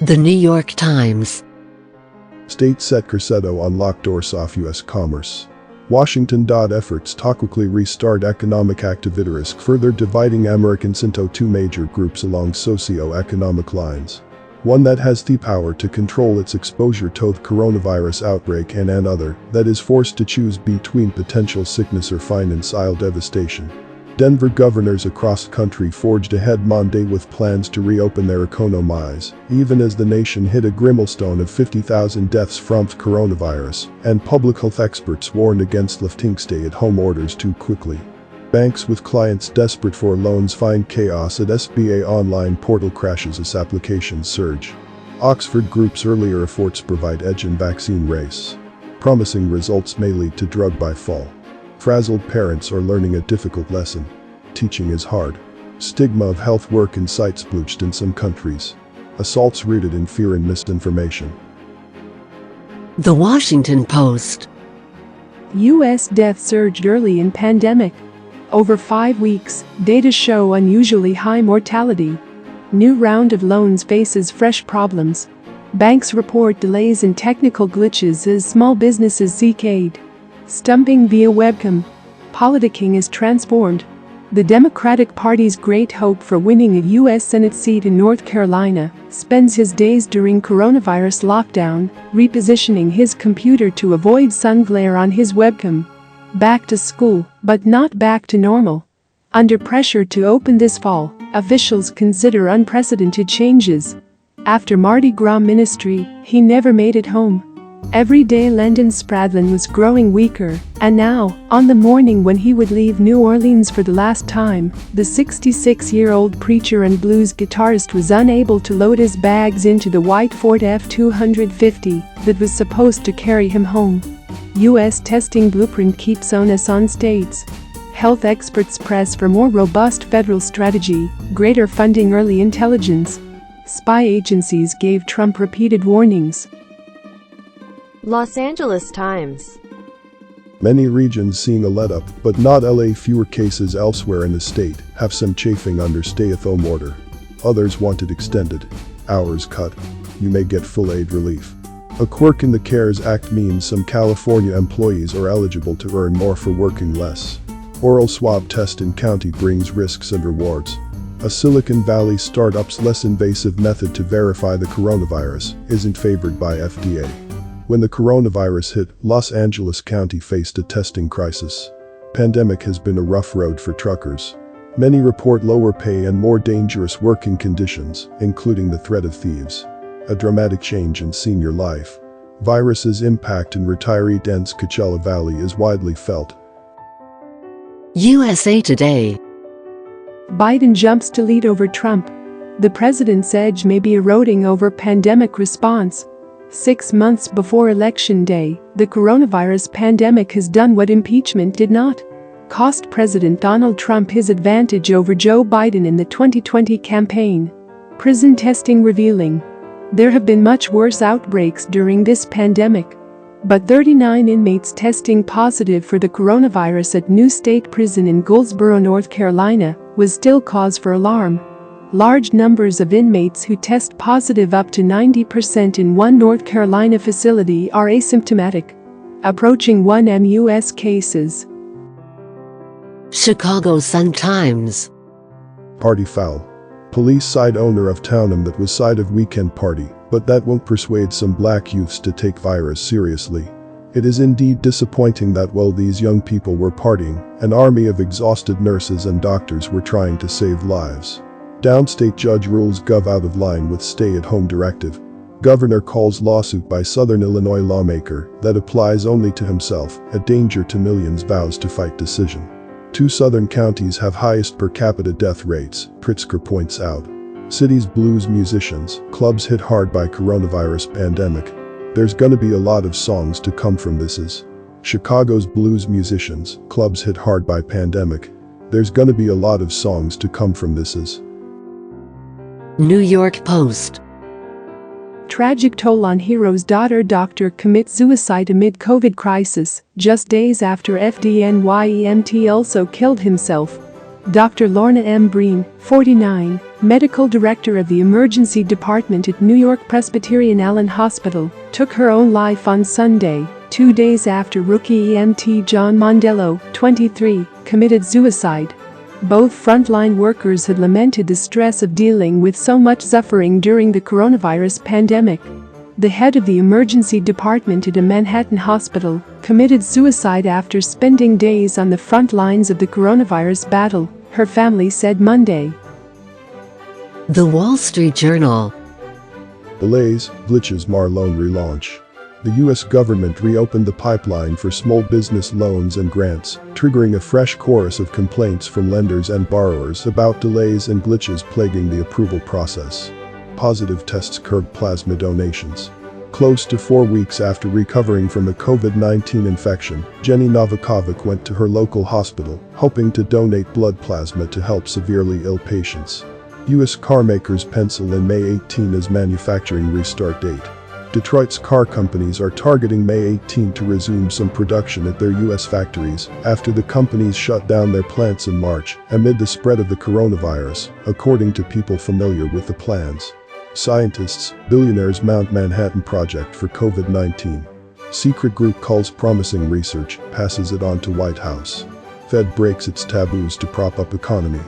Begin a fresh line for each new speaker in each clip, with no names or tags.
The New York Times.
State set Crescendo on locked doors off U.S. commerce. Washington. Efforts to quickly restart economic activity risk further dividing Americans into two major groups along socio-economic lines. One that has the power to control its exposure to the coronavirus outbreak and another that is forced to choose between potential sickness or financial devastation. Denver governors across the country forged ahead Monday with plans to reopen their economies, even as the nation hit a milestone of 50,000 deaths from the coronavirus, and public health experts warned against lifting stay-at-home orders too quickly. Banks with clients desperate for loans find chaos at SBA online portal crashes as applications surge. Oxford Group's earlier efforts provide edge in vaccine race. Promising results may lead to drug by fall. Frazzled parents are learning a difficult lesson. Teaching is hard. Stigma of health work in sites bleached in some countries. Assaults rooted in fear and misinformation.
The Washington Post.
U.S. deaths surged early in pandemic. Over 5 weeks, data show unusually high mortality. New round of loans faces fresh problems. Banks report delays and technical glitches as small businesses seek aid. Stumping via webcam. Politicking is transformed. The Democratic Party's great hope for winning a U.S. Senate seat in North Carolina spends his days during coronavirus lockdown, repositioning his computer to avoid sun glare on his webcam. Back to school, but not back to normal. Under pressure to open this fall, officials consider unprecedented changes. After Mardi Gras ministry, he never made it home. Every day Landon Spradlin was growing weaker, and now, on the morning when he would leave New Orleans for the last time, the 66-year-old preacher and blues guitarist was unable to load his bags into the white Ford F-250 that was supposed to carry him home. U.S. testing blueprint keeps onus on states. Health experts press for more robust federal strategy, greater funding, early intelligence. Spy agencies gave Trump repeated warnings.
Los Angeles Times.
Many regions seeing a let-up, but not LA. Fewer cases elsewhere in the state have some chafing under stay-at-home order. Others want it extended. Hours cut. You may get full aid relief. A quirk in the CARES Act means some California employees are eligible to earn more for working less. Oral swab test in county brings risks and rewards. A Silicon Valley startup's less invasive method to verify the coronavirus isn't favored by FDA. When the coronavirus hit, Los Angeles County faced a testing crisis. Pandemic has been a rough road for truckers. Many report lower pay and more dangerous working conditions, including the threat of thieves. A dramatic change in senior life. Virus's impact in retiree dense Coachella Valley is widely felt.
USA Today.
Biden jumps to lead over Trump. The president's edge may be eroding over pandemic response. 6 months before Election Day, the coronavirus pandemic has done what impeachment did not. Cost President Donald Trump his advantage over Joe Biden in the 2020 campaign. Prison testing revealing. There have been much worse outbreaks during this pandemic. But 39 inmates testing positive for the coronavirus at New State Prison in Goldsboro, North Carolina, was still cause for alarm. Large numbers of inmates who test positive, up to 90% in one North Carolina facility, are asymptomatic. Approaching 1 MUS cases.
Chicago Sun-Times.
Party foul. Police cite owner of townhome that was site of weekend party, but that won't persuade some black youths to take virus seriously. It is indeed disappointing that while these young people were partying, an army of exhausted nurses and doctors were trying to save lives. Downstate judge rules Gov out of line with stay-at-home directive. Governor calls lawsuit by Southern Illinois lawmaker that applies only to himself, a danger to millions, vows to fight decision. 2 southern counties have highest per capita death rates, Pritzker points out. City's blues musicians, clubs hit hard by coronavirus pandemic. There's gonna be a lot of songs to come from this is. Chicago's blues musicians, clubs hit hard by pandemic. There's gonna be a lot of songs to come from this is.
New York Post.
Tragic toll on hero's daughter. Doctor commits suicide amid COVID crisis, just days after FDNYEMT also killed himself. Dr. Lorna M. Breen, 49, medical director of the emergency department at New York Presbyterian Allen Hospital, took her own life on Sunday, 2 days after rookie EMT John Mondello, 23, committed suicide. Both frontline workers had lamented the stress of dealing with so much suffering during the coronavirus pandemic. The head of the emergency department at a Manhattan hospital committed suicide after spending days on the front lines of the coronavirus battle, her family said Monday.
The Wall Street Journal.
Delays, glitches mar loan relaunch. The U.S. government reopened the pipeline for small business loans and grants, triggering a fresh chorus of complaints from lenders and borrowers about delays and glitches plaguing the approval process. Positive tests curbed plasma donations. Close to 4 weeks after recovering from a COVID-19 infection, Jenny Novikovic went to her local hospital, hoping to donate blood plasma to help severely ill patients. U.S. carmakers pencil in May 18 as manufacturing restart date. Detroit's car companies are targeting May 18 to resume some production at their U.S. factories after the companies shut down their plants in March amid the spread of the coronavirus, according to people familiar with the plans. Scientists, billionaires mount Manhattan Project for COVID-19. Secret group calls promising research, passes it on to White House. Fed breaks its taboos to prop up economy.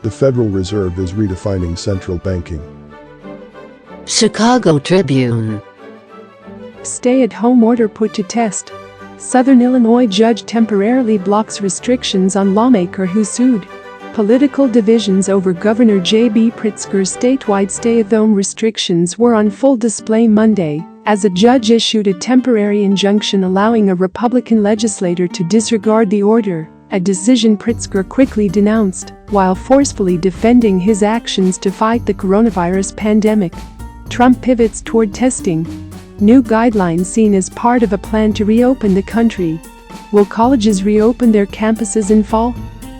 The Federal Reserve is redefining central banking.
Chicago Tribune.
Stay-at-home order put to test. Southern Illinois judge temporarily blocks restrictions on lawmaker who sued. Political divisions over Governor J.B. Pritzker's statewide stay-at-home restrictions were on full display Monday, as a judge issued a temporary injunction allowing a Republican legislator to disregard the order, a decision Pritzker quickly denounced, while forcefully defending his actions to fight the coronavirus pandemic. Trump pivots toward testing. New guidelines seen as part of a plan to reopen the country. Will colleges reopen their campuses in fall?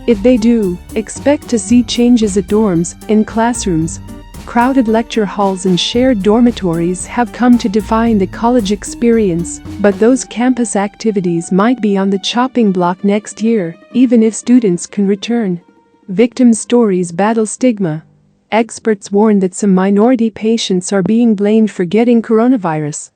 If they do, expect to see changes at dorms, in classrooms. Crowded lecture halls and shared dormitories have come to define the college experience, but those campus activities might be on the chopping block next year, even if students can return. Victim stories battle stigma. Experts warn that some minority patients are being blamed for getting coronavirus.